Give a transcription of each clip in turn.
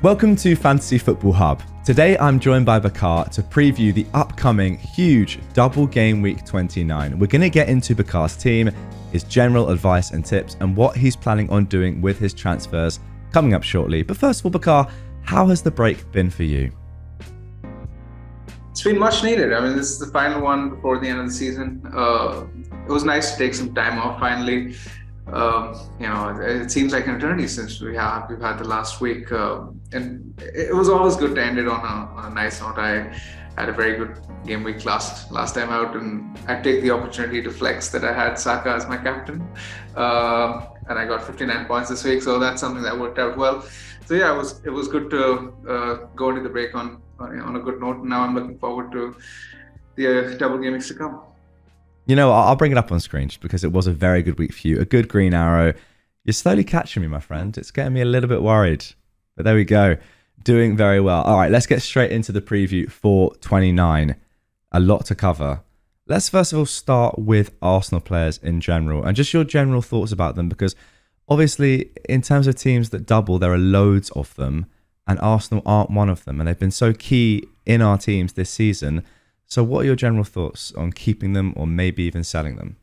Welcome to Fantasy Football Hub. Today I'm joined by Bakar to preview the upcoming huge double game week 29. We're going to get into Bakar's team, his general advice and tips, and what he's planning on doing with his transfers coming up shortly. But first of all, Bakar, how has the break been for you? It's been much needed. I mean, this is the final one before the end of the season. It was nice to take some time off finally. It seems like an eternity since we've had the last week, and it was always good to end it on a nice note. I had a very good game week last time out, and I take the opportunity to flex that I had Saka as my captain, and I got 59 points this week, so that's something that worked out well. So yeah, it was good to go into the break on a good note. Now I'm looking forward to the double game weeks to come. You know, I'll bring it up on screen just because it was a very good week for you. A good green arrow. You're slowly catching me, my friend. It's getting me a little bit worried. But there we go. Doing very well. All right, let's get straight into the preview for 29. A lot to cover. Let's first of all start with Arsenal players in general and just your general thoughts about them, because obviously in terms of teams that double, there are loads of them and Arsenal aren't one of them. And they've been so key in our teams this season. So what are your general thoughts on keeping them or maybe even selling them?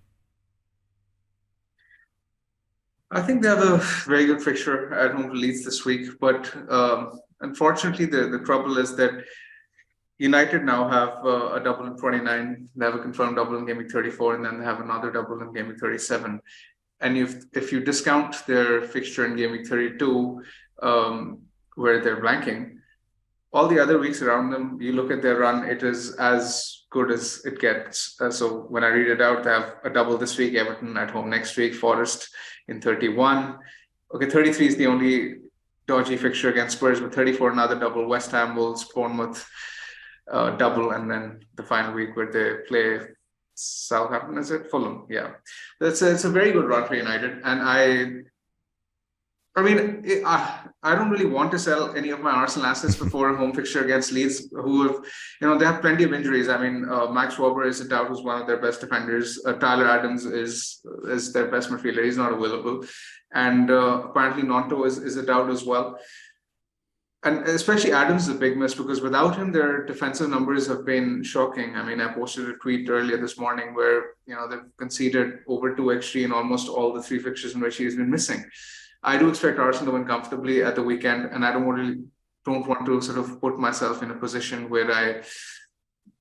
I think they have a very good fixture at home to Leeds this week, but unfortunately the trouble is that United now have a double in 29. They have a confirmed double in game week 34, and then they have another double in game week 37. And if you discount their fixture in game week 32, where they're blanking, all the other weeks around them, you look at their run, it is as good as it gets. So when I read it out, they have a double this week, Everton at home next week, Forest in 31. Okay, 33 is the only dodgy fixture against Spurs, but 34 another double, West Ham, Wolves, Bournemouth double, and then the final week where they play Southampton, is it? Fulham, yeah. It's a very good run for United, and I don't really want to sell any of my Arsenal assets before a home fixture against Leeds, who have, they have plenty of injuries. I mean, Max Webber is a doubt, who's one of their best defenders. Tyler Adams is their best midfielder. He's not available. And apparently Nonto is a doubt as well. And especially Adams is a big miss, because without him, their defensive numbers have been shocking. I mean, I posted a tweet earlier this morning where, they've conceded over 2 XG in almost all the 3 fixtures in which he's been missing. I do expect Arsenal to win comfortably at the weekend, and I don't want to sort of put myself in a position where I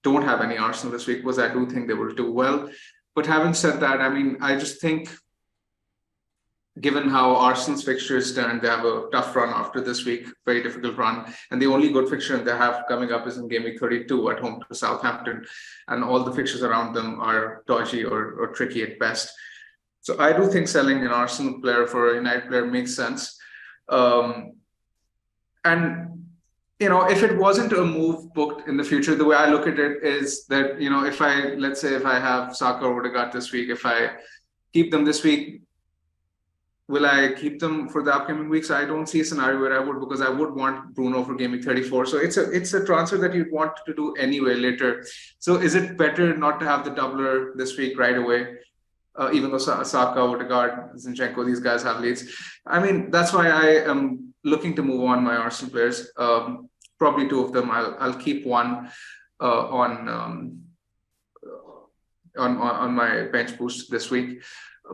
don't have any Arsenal this week, because I do think they will do well. But having said that, I mean, I just think, given how Arsenal's fixtures stand, they have a tough run after this week, very difficult run, and the only good fixture they have coming up is in game week 32 at home to Southampton, and all the fixtures around them are dodgy or tricky at best. So I do think selling an Arsenal player for a United player makes sense. And, if it wasn't a move booked in the future, the way I look at it is that, let's say if I have Saka or Odegaard this week, if I keep them this week, will I keep them for the upcoming weeks? I don't see a scenario where I would, because I would want Bruno for game week 34. So it's a transfer that you'd want to do anyway later. So is it better not to have the doubler this week right away? Even though Saka, Odegaard, Zinchenko, these guys have leads. I mean, that's why I am looking to move on my Arsenal players. Probably 2 of them. I'll keep one on my bench boost this week.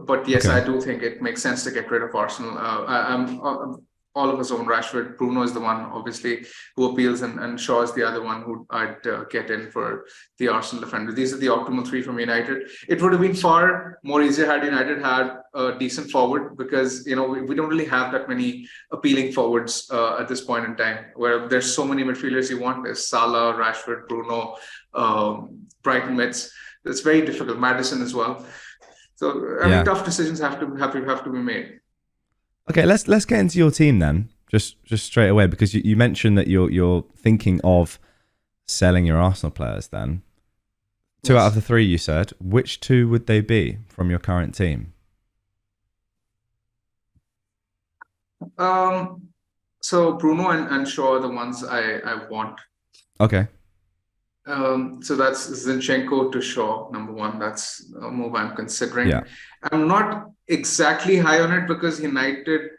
But yes, okay. I do think it makes sense to get rid of Arsenal. I'm all of us own Rashford. Bruno is the one, obviously, who appeals, and Shaw is the other one who I'd get in for the Arsenal defender. These are the optimal 3 from United. It would have been far more easier had United had a decent forward, because, we don't really have that many appealing forwards at this point in time, where there's so many midfielders you want. There's Salah, Rashford, Bruno, Brighton mids. It's very difficult. Maddison as well. So, I mean, tough decisions have to be made. Okay, let's get into your team then, just straight away, because you mentioned that you're thinking of selling your Arsenal players. Then 2 out of the 3 you said. Which 2 would they be from your current team? So Bruno and Shaw are the ones I want. Okay. So that's Zinchenko to Shaw, number 1. That's a move I'm considering. Yeah. I'm not exactly high on it because United,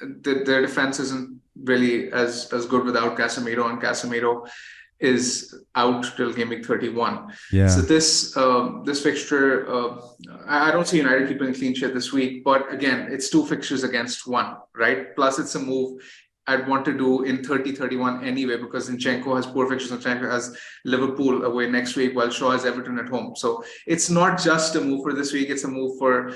their defense isn't really as good without Casemiro, and Casemiro is out till game week 31. So Yeah. this fixture, I don't see United keeping a clean sheet this week. But again, it's two fixtures against one, right? Plus, it's a move I'd want to do in 30-31 anyway, because Zinchenko has poor fixtures. Zinchenko has Liverpool away next week, while Shaw has Everton at home. So it's not just a move for this week; it's a move for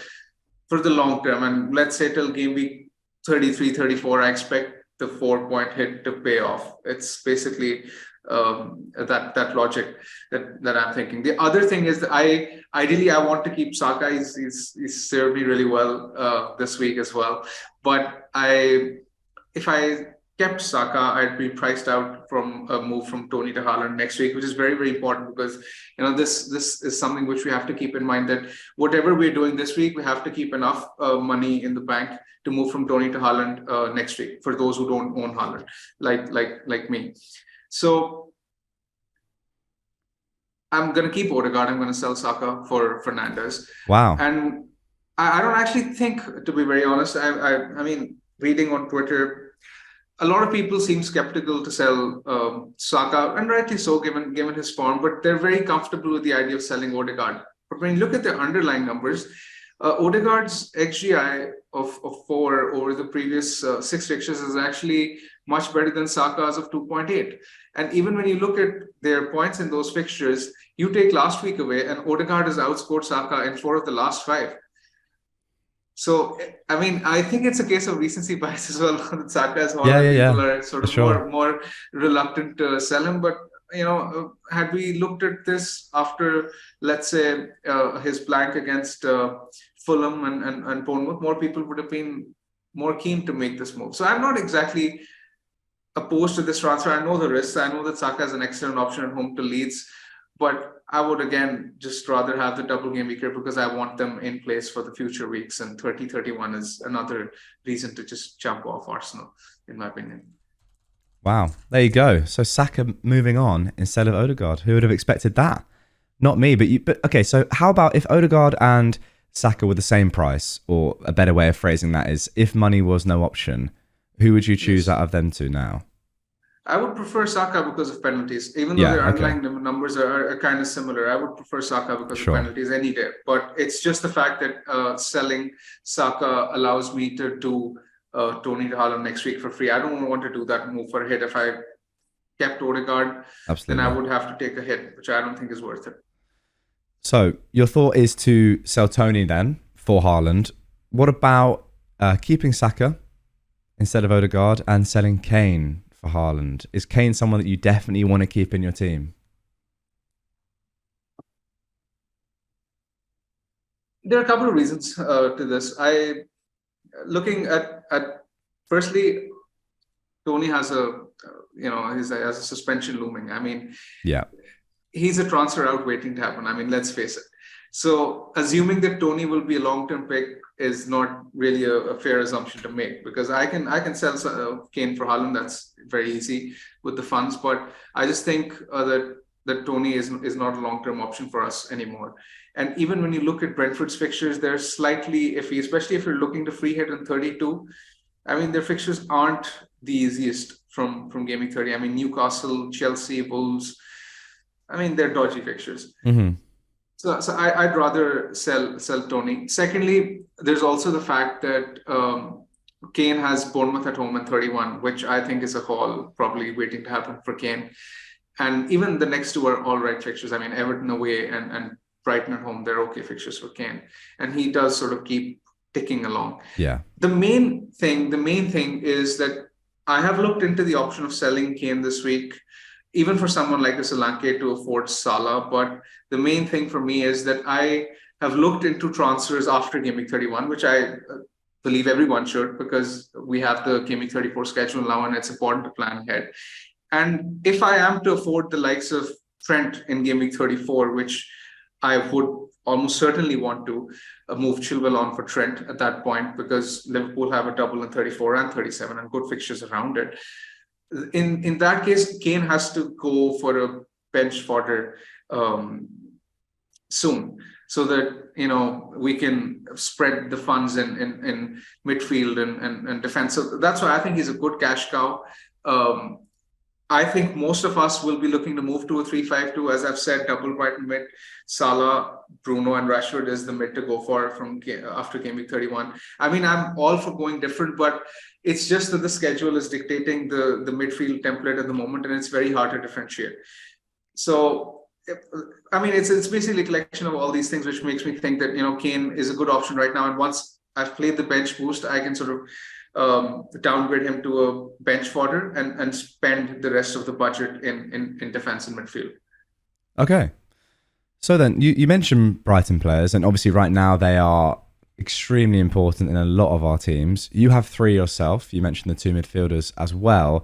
the long term. And let's say till game week 33, 34, I expect the 4-point hit to pay off. It's basically that logic that I'm thinking. The other thing is that I want to keep Saka. He's served me really well this week as well. But if I kept Saka, I'd be priced out from a move from Tony to Haaland next week, which is very, very important, because this is something which we have to keep in mind, that whatever we're doing this week, we have to keep enough money in the bank to move from Tony to Haaland next week, for those who don't own Haaland, like me. So I'm going to keep Odegaard. I'm going to sell Saka for Fernandes. Wow. And I don't actually think, to be very honest, I mean, reading on Twitter, a lot of people seem skeptical to sell Saka, and rightly so, given his form. But they're very comfortable with the idea of selling Odegaard. But when you look at the underlying numbers, Odegaard's XGI of 4 over the previous 6 fixtures is actually much better than Saka's of 2.8. And even when you look at their points in those fixtures, you take last week away, and Odegaard has outscored Saka in 4 of the last 5. So, I mean, I think it's a case of recency bias as well. Saka as well. People are sort of more reluctant to sell him. But, had we looked at this after, let's say, his blank against Fulham and Bournemouth, more people would have been more keen to make this move. So I'm not exactly opposed to this transfer. I know the risks. I know that Saka is an excellent option at home to Leeds. But I would, again, just rather have the double game week here, because I want them in place for the future weeks. And 30-31 is another reason to just jump off Arsenal, in my opinion. Wow. There you go. So Saka moving on instead of Odegaard. Who would have expected that? Not me, but you. But okay, so how about if Odegaard and Saka were the same price, or a better way of phrasing that is, if money was no option, who would you choose out of them two now? I would prefer Saka because of penalties, even though their underlying numbers are kind of similar. I would prefer Saka because of penalties any day. But it's just the fact that selling Saka allows me to do Tony to Haaland next week for free. I don't want to do that move for a hit. If I kept Odegaard, then I would have to take a hit, which I don't think is worth it. So your thought is to sell Tony then for Haaland. What about keeping Saka instead of Odegaard and selling Kane for Haaland? Is Kane someone that you definitely want to keep in your team? There are a couple of reasons to this. Looking at firstly, Tony has a has a suspension looming. I mean, he's a transfer out waiting to happen. I mean, let's face it. So assuming that Tony will be a long-term pick is not really a fair assumption to make, because I can sell Kane for Haaland. That's very easy with the funds. But I just think that Tony is not a long-term option for us anymore. And even when you look at Brentford's fixtures, they're slightly iffy, especially if you're looking to free hit in 32. I mean, their fixtures aren't the easiest from game week 30. I mean, Newcastle, Chelsea, Wolves. I mean, they're dodgy fixtures. Mm-hmm. So I'd rather sell Tony. Secondly, there's also the fact that Kane has Bournemouth at home in 31, which I think is a haul probably waiting to happen for Kane. And even the next two are all right fixtures. I mean, Everton away and Brighton at home, they're okay fixtures for Kane. And he does sort of keep ticking along. Yeah. The main thing is that I have looked into the option of selling Kane this week, even for someone like a Solanke to afford Salah. But the main thing for me is that I have looked into transfers after Game Week 31, which I believe everyone should, because we have the Game Week 34 schedule now, and it's important to plan ahead. And if I am to afford the likes of Trent in Game Week 34, which I would almost certainly want to move Chilwell on for Trent at that point, because Liverpool have a double in 34 and 37 and good fixtures around it. In that case, Kane has to go for a bench fodder soon. so that we can spread the funds in midfield and defense. So that's why I think he's a good cash cow. I think most of us will be looking to move to a 3-5-2. As I've said, double Brighton mid, Salah, Bruno, and Rashford is the mid to go for after game week 31. I mean, I'm all for going different, but it's just that the schedule is dictating the midfield template at the moment, and it's very hard to differentiate. So, I mean, it's basically a collection of all these things, which makes me think that Kane is a good option right now. And once I've played the bench boost, I can sort of downgrade him to a bench fodder and spend the rest of the budget in defense and midfield. Okay. So then you mentioned Brighton players, and obviously right now they are extremely important in a lot of our teams. You have 3 yourself. You mentioned the 2 midfielders as well.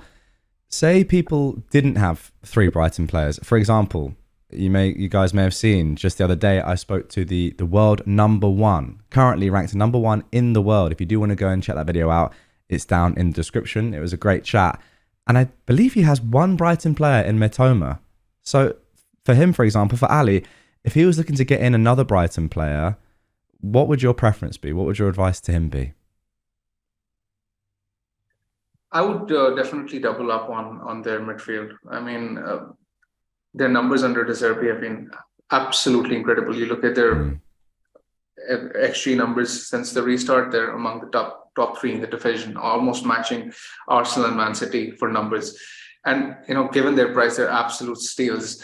Say people didn't have 3 Brighton players. For example, you guys may have seen just the other day I spoke to the world number 1, currently ranked number 1 in the world. If you do want to go and check that video out, it's down in the description. It was a great chat. And I believe he has 1 Brighton player in Mitoma. So for him, for example, for Ali, if he was looking to get in another Brighton player, what would your preference be? What would your advice to him be? I would definitely double up on their midfield. I mean, their numbers under De Zerbi have been absolutely incredible. You look at their XG numbers since the restart, they're among the top 3 in the division, almost matching Arsenal and Man City for numbers. And given their price, they're absolute steals.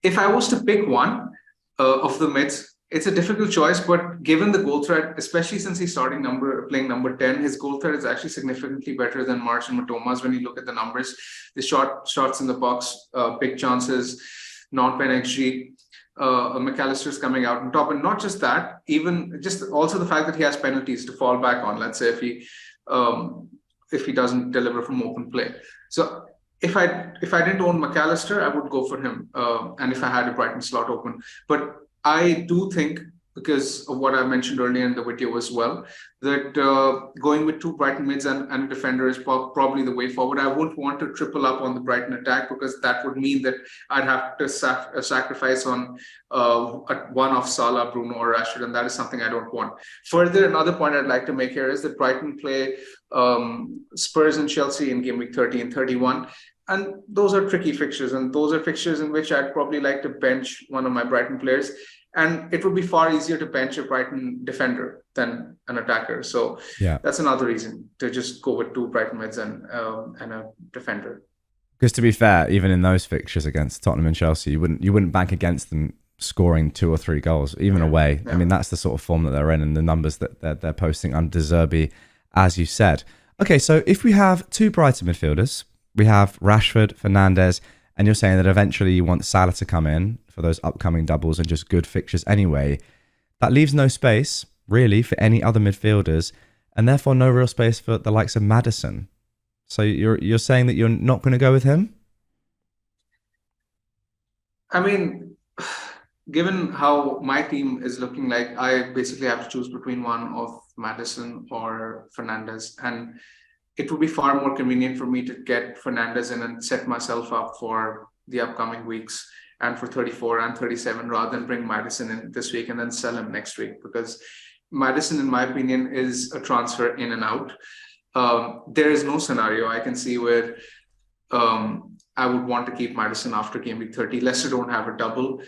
If I was to pick one of the mids, it's a difficult choice, but given the goal threat, especially since he's playing number 10, his goal threat is actually significantly better than March and Mitoma's when you look at the numbers. The shots in the box, big chances, non-pen XG, McAllister's coming out on top. And not just that, even just also the fact that he has penalties to fall back on, let's say if he doesn't deliver from open play. So if I didn't own McAllister, I would go for him. And if I had a Brighton slot open. But I do think, because of what I mentioned earlier in the video as well, that going with 2 Brighton mids and a defender is probably the way forward. I wouldn't want to triple up on the Brighton attack, because that would mean that I'd have to sacrifice on one of Salah, Bruno, or Rashford, and that is something I don't want. Further, another point I'd like to make here is that Brighton play Spurs and Chelsea in game week 30 and 31. And those are tricky fixtures, and those are fixtures in which I'd probably like to bench one of my Brighton players. And it would be far easier to bench a Brighton defender than an attacker. So that's another reason to just go with 2 Brighton mids and a defender. Because to be fair, even in those fixtures against Tottenham and Chelsea, you wouldn't bank against them scoring 2 or 3 goals, even away. I mean, that's the sort of form that they're in, and the numbers that they're posting under De Zerbi, as you said. Okay, so if we have 2 Brighton midfielders, we have Rashford, Fernandes, and you're saying that eventually you want Salah to come in for those upcoming doubles and just good fixtures anyway. That leaves no space, really, for any other midfielders, and therefore no real space for the likes of Maddison. So you're saying that you're not going to go with him? I mean, given how my team is looking like, I basically have to choose between one of Maddison or Fernandes, and it would be far more convenient for me to get Fernandes in and set myself up for the upcoming weeks and for 34 and 37, rather than bring Maddison in this week and then sell him next week, because Maddison, in my opinion, is a transfer in and out. There is no scenario I can see where I would want to keep Maddison after game week 30. Leicester don't have a double.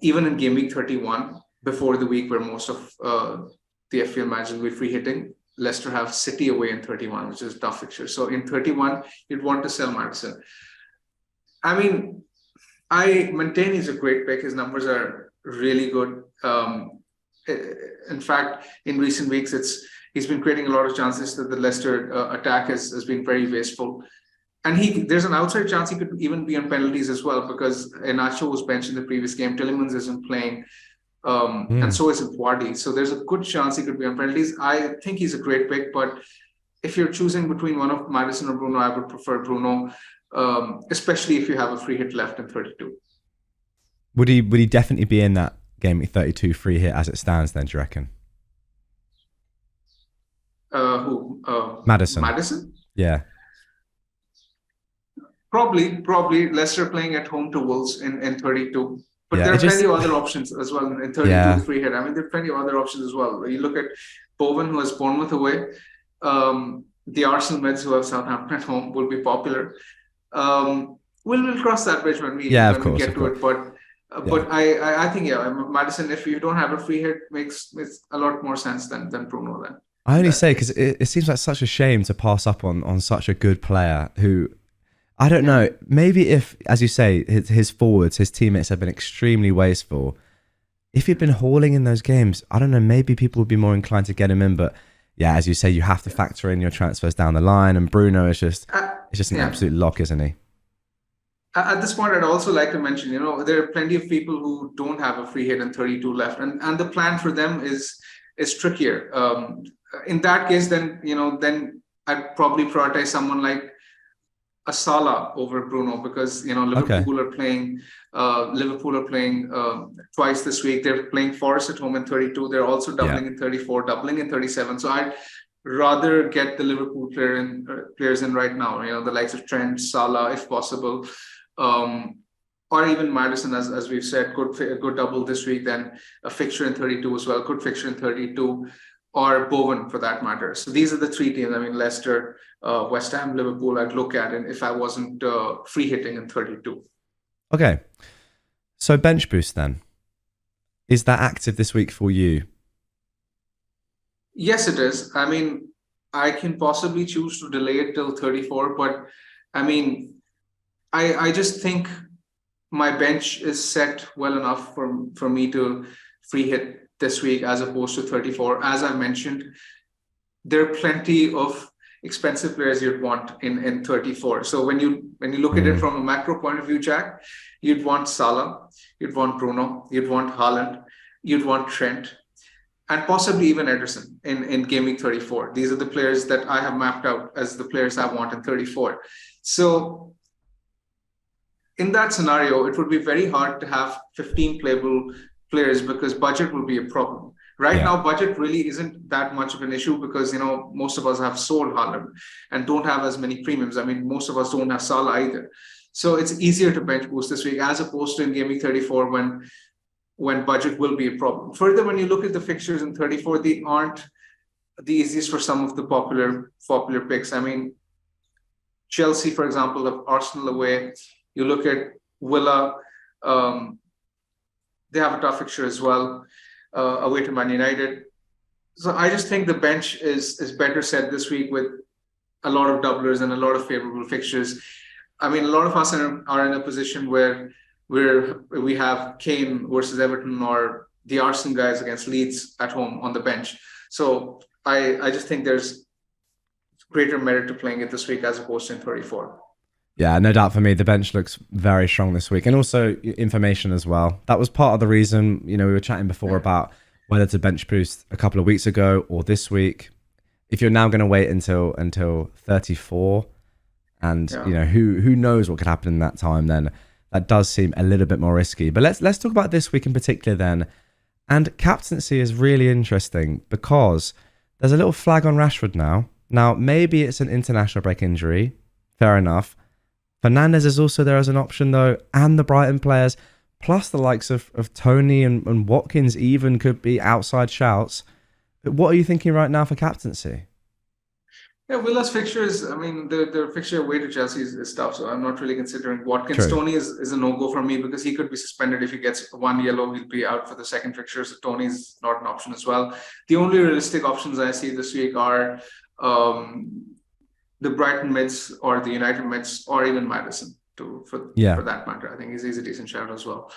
Even in game week 31, before the week where most of the FPL matches will be free hitting, Leicester have City away in 31, which is a tough fixture. So in 31, you'd want to sell Maddison. I mean, I maintain he's a great pick. His numbers are really good. In fact, in recent weeks, he's been creating a lot of chances that the Leicester attack has been very wasteful. And there's an outside chance he could even be on penalties as well, because Iheanacho was benched in the previous game. Tielemans isn't playing. And so is Wardy. So there's a good chance he could be on penalties. I think he's a great pick, but if you're choosing between one of Maddison or Bruno, I would prefer Bruno, especially if you have a free hit left in 32. Would he definitely be in that game week 32 free hit as it stands then, do you reckon? Who? Maddison. Maddison? Yeah. Probably. Leicester playing at home to Wolves in 32. But Yeah, there it are plenty just of other options as well in 32 yeah. free hit. I mean, there are plenty of other options as well. You look at Bowen, who has Bournemouth away. The Arsenal Mets, who have Southampton at home, will be popular. We'll cross that bridge Yeah, when we of get to course. it. But Yeah. I think Maddison, if you don't have a free hit, makes a lot more sense than Bruno then I in only that say because case. it seems like such a shame to pass up on such a good player who I don't Yeah. know. Maybe if, as you say, his forwards, his teammates have been extremely wasteful. If he'd been hauling in those games, I don't know. Maybe people would be more inclined to get him in. But yeah, as you say, you have to Yeah. factor in your transfers down the line. And Bruno is just Uh, it's just an yeah. absolute lock, isn't he? At this point, I'd also like to mention, there are plenty of people who don't have a free hit and 32 left, and the plan for them is trickier. In that case, then I'd probably prioritize someone like a Salah over Bruno because Okay. Liverpool are playing twice this week. They're playing Forest at home in 32. They're also Yeah. doubling in 34, doubling in 37. So I'd rather get the Liverpool players in right now. The likes of Trent, Salah, if possible, or even Maddison, as we've said, good double this week. Then a fixture in 32 as well. Good fixture in 32. Or Bowen for that matter. So these are the three teams. I mean, Leicester, West Ham, Liverpool, I'd look at it if I wasn't free hitting in 32. Okay. So bench boost then. Is that active this week for you? Yes, it is. I mean, I can possibly choose to delay it till 34, but I mean, I just think my bench is set well enough for me to free hit this week as opposed to 34. As I mentioned, there are plenty of expensive players you'd want in 34. So when you look at it from a macro point of view, Jack, you'd want Salah, you'd want Bruno, you'd want Haaland, you'd want Trent, and possibly even Ederson in Gameweek 34. These are the players that I have mapped out as the players I want in 34. So in that scenario, it would be very hard to have 15 playable players because budget will be a problem. Right Yeah. now, budget really isn't that much of an issue because most of us have sold Haaland and don't have as many premiums. I mean, most of us don't have Salah either. So it's easier to bench boost this week as opposed to in Gaming 34 when budget will be a problem. Further, when you look at the fixtures in 34, they aren't the easiest for some of the popular picks. I mean, Chelsea, for example, have Arsenal away. You look at Villa, they have a tough fixture as well, away to Man United. So I just think the bench is better set this week with a lot of doublers and a lot of favorable fixtures. I mean, a lot of us are in a position where we have Kane versus Everton or the Arsenal guys against Leeds at home on the bench. So I just think there's greater merit to playing it this week as opposed to in 34. Yeah, no doubt for me, the bench looks very strong this week. And also information as well. That was part of the reason, we were chatting before about whether to bench boost a couple of weeks ago or this week. If you're now going to wait until 34 and, who knows what could happen in that time, then that does seem a little bit more risky. But let's talk about this week in particular then. And captaincy is really interesting because there's a little flag on Rashford now. Now, maybe it's an international break injury. Fair enough. Fernandes is also there as an option, though, and the Brighton players, plus the likes of Tony and Watkins even could be outside shouts. What are you thinking right now for captaincy? Yeah, Villa's fixtures, I mean, the fixture away to Chelsea is tough, so I'm not really considering Watkins. True. Tony is a no-go for me because he could be suspended if he gets one yellow. He'll be out for the second fixture, so Tony's not an option as well. The only realistic options I see this week are the Brighton mids or the United mids or even Maddison for that matter. I think he's a decent shout as well.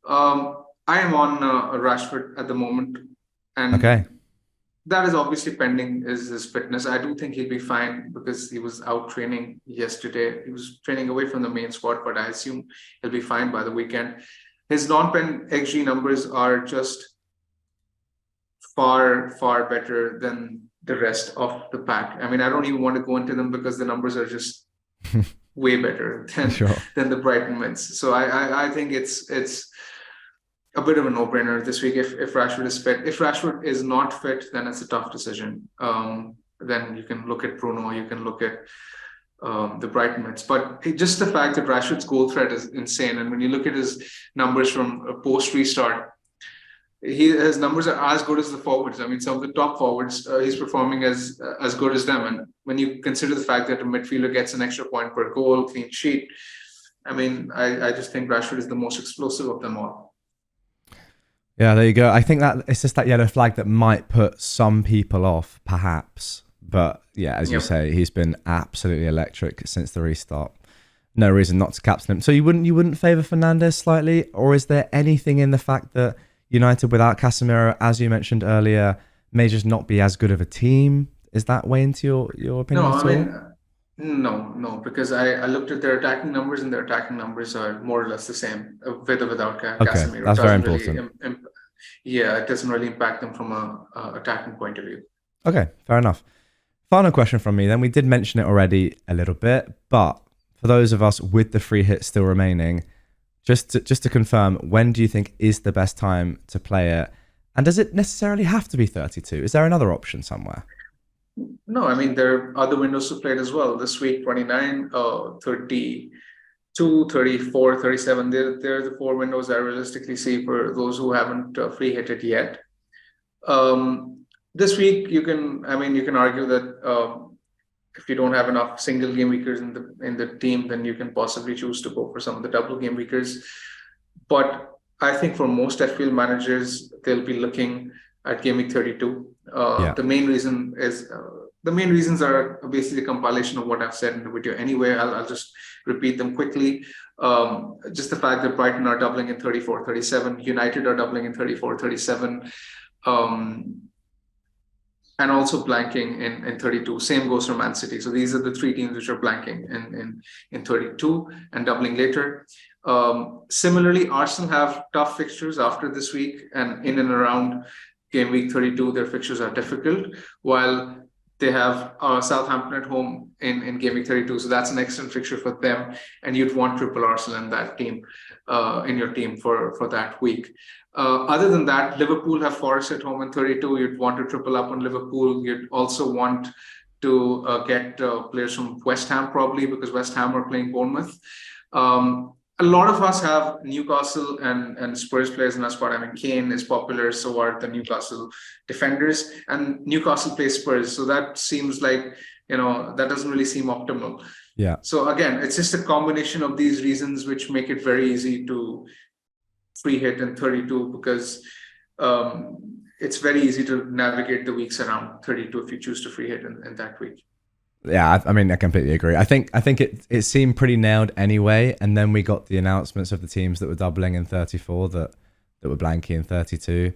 I am on Rashford at the moment, and that is obviously pending his fitness. I do think he'll be fine because he was out training yesterday. He was training away from the main squad, but I assume he'll be fine by the weekend. His non-pen XG numbers are just far, far better than the rest of the pack. I mean, I don't even want to go into them because the numbers are just way better than the Brighton mids. So I think it's a bit of a no-brainer this week if Rashford is fit. If Rashford is not fit, then it's a tough decision. Then you can look at Bruno, you can look at the Brighton Mets. But just the fact that Rashford's goal threat is insane, and when you look at his numbers from post restart, his numbers are as good as the forwards. I mean, some of the top forwards, he's performing as good as them. And when you consider the fact that a midfielder gets an extra point per goal, clean sheet, I mean, I just think Rashford is the most explosive of them all. Yeah, there you go. I think that it's just that yellow flag that might put some people off, perhaps. But yeah, as you say, he's been absolutely electric since the restart. No reason not to captain him. So you wouldn't favour Fernandes slightly, or is there anything in the fact that United without Casemiro, as you mentioned earlier, may just not be as good of a team? Is that way into your opinion No, at all? I mean, no, because I looked at their attacking numbers, and their attacking numbers are more or less the same with or without Casemiro. Okay, that's very important. Yeah, it doesn't really impact them from a attacking point of view. Okay, fair enough. Final question from me then. We did mention it already a little bit, but for those of us with the free hit still remaining, just to confirm, when do you think is the best time to play it? And does it necessarily have to be 32? Is there another option somewhere? No, I mean, there are other windows to play it as well. This week, 29, 32, 34, 37. They're the four windows I realistically see for those who haven't free hit it yet. This week, you can argue that if you don't have enough single game weekers in the team, then you can possibly choose to go for some of the double game weekers. But I think for most FPL managers, they'll be looking at Gameweek 32. The main reasons are basically a compilation of what I've said in the video anyway. I'll just repeat them quickly. Just the fact that Brighton are doubling in 34, 37, United are doubling in 34, 37. And also blanking in 32. Same goes for Man City. So these are the three teams which are blanking in 32 and doubling later. Similarly, Arsenal have tough fixtures after this week, and in and around game week 32, their fixtures are difficult, while they have Southampton at home in game week 32. So that's an excellent fixture for them, and you'd want triple Arsenal in that team, in your team for that week. Other than that, Liverpool have Forest at home in 32. You'd want to triple up on Liverpool. You'd also want to get players from West Ham, probably, because West Ham are playing Bournemouth. A lot of us have Newcastle and Spurs players in our squad. I mean, Kane is popular, so are the Newcastle defenders, and Newcastle plays Spurs. So that seems like, that doesn't really seem optimal. Yeah. So again, it's just a combination of these reasons which make it very easy to free hit in 32, because it's very easy to navigate the weeks around 32 if you choose to free hit in that week. Yeah, I mean, I completely agree. I think it seemed pretty nailed anyway, and then we got the announcements of the teams that were doubling in 34, that were blanking in 32,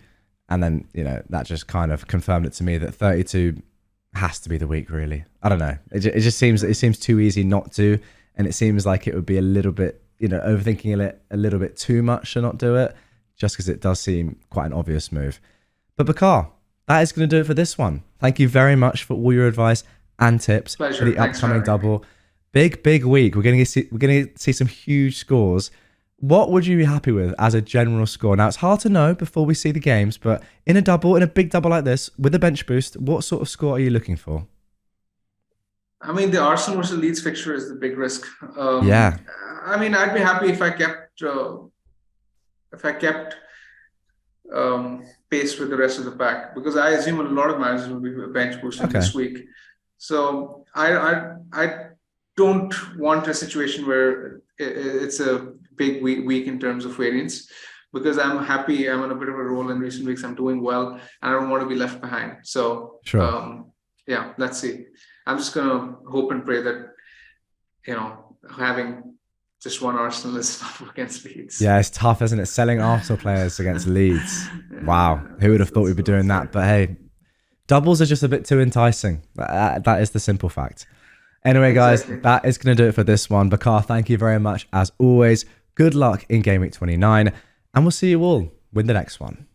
and then that just kind of confirmed it to me that 32 has to be the week. Really, I don't know. It just seems too easy not to, and it seems like it would be a little bit overthinking it a little bit too much to not do it, just because it does seem quite an obvious move. But Bakar, that is going to do it for this one. Thank you very much for all your advice and tips for the upcoming double. Big week. We're going to see some huge scores. What would you be happy with as a general score? Now, it's hard to know before we see the games, but in a big double like this, with a bench boost, what sort of score are you looking for? I mean, the Arsenal versus Leeds fixture is the big risk. Yeah. I mean, I'd be happy if I kept pace with the rest of the pack, because I assume a lot of managers will be bench boosting this week. So I don't want a situation where it's a big week in terms of variance, because I'm happy. I'm on a bit of a roll in recent weeks. I'm doing well, and I don't want to be left behind. So sure. Yeah, let's see. I'm just gonna hope and pray that having just one Arsenal is enough against Leeds. Yeah, it's tough, isn't it? Selling Arsenal players against Leeds. Wow, who would have thought we'd be doing that? But hey, doubles are just a bit too enticing. That is the simple fact. Anyway, guys, that is going to do it for this one. Bakar, thank you very much as always. Good luck in Game Week 29, and we'll see you all with the next one.